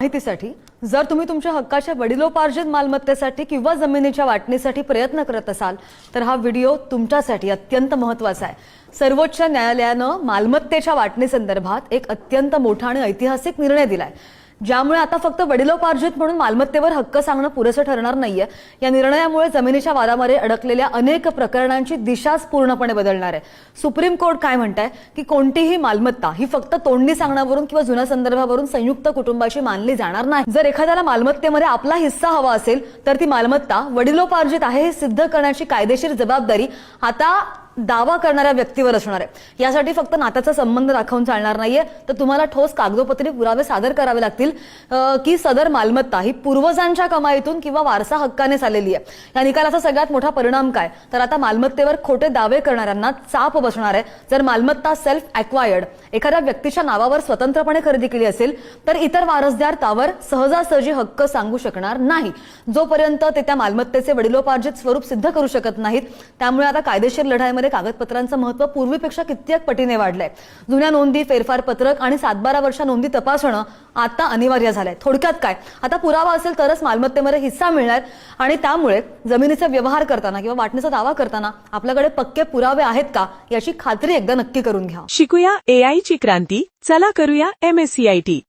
माहितीसाठी जर तुम्ही तुमच्या हक्काच्या वडिलोपार्जित मालमत्तेसाठी किंवा जमिनीच्या वाटणीसाठी प्रयत्न करत असाल तर हा व्हिडिओ तुमच्यासाठी अत्यंत महत्त्वाचा आहे। सर्वोच्च न्यायालयानं मालमत्तेच्या वाटणीसंदर्भात एक अत्यंत मोठा आणि ऐतिहासिक निर्णय दिलाय, ज्यामुळे आता फक्त वडिलोपार्जित म्हणून मालमत्तेवर हक्क सांगणं पुरेसं ठरणार नाहीये। या निर्णयामुळे जमिनीच्या वादामध्ये अडकलेल्या अनेक प्रकरणांची दिशाच पूर्णपणे बदलणार आहे। सुप्रीम कोर्ट काय म्हणतंय की कोणतीही मालमत्ता ही फक्त तोंडी सांगण्यावरून किंवा जुन्या संदर्भावरून संयुक्त कुटुंबाची मानली जाणार नाही। जर एखाद्याला मालमत्तेमध्ये आपला हिस्सा हवा असेल तर ती मालमत्ता वडिलोपार्जित आहे हे सिद्ध करण्याची कायदेशीर जबाबदारी आता दावा करणाऱ्या व्यक्तीवर असणार आहे। यासाठी फक्त नात्याचा संबंध दाखवून चालणार नाहीये, तर तुम्हाला ठोस कागदोपत्री पुरावे सादर करावे लागतील की सदर मालमत्ता ही पूर्वजांच्या कमाईतून किंवा वारसा हक्काने आलेली आहे। या निकालाचा सगळ्यात मोठा परिणाम काय, तर आता मालमत्तेवर खोटे दावे करणाऱ्यांना चाप बसणार आहे। जर मालमत्ता सेल्फ ॲक्वायर्ड एखाद्या व्यक्तीच्या नावावर स्वतंत्रपणे खरेदी केली असेल तर इतर वारसदार त्यावर सहजासहजी हक्क सांगू शकणार नाही, जोपर्यंत ते त्या मालमत्तेचे वडिलोपार्जित स्वरूप सिद्ध करू शकत नाहीत। त्यामुळे आता कायदेशीर लढाईमध्ये कागदपत्रांचं महत्त्व पूर्वीपेक्षा कित्येक पटीने वाढलंय। जुन्या नोंदी, फेरफार पत्रक आणि 7-12 वर्ष नोंदी तपासणं आता अनिवार्य झालंय। थोडक्यात काय, आता पुरावा असेल तरच मालमत्तेमध्ये हिस्सा मिळणार आणि त्यामुळे जमिनीचे व्यवहार करताना किंवा वाटणीचा दावा करताना आपल्याकडे पक्के पुरावे आहेत का याची खात्री एकदा नक्की करून घ्या। शिकूया AI ची क्रांती, चला करूया MSCIT।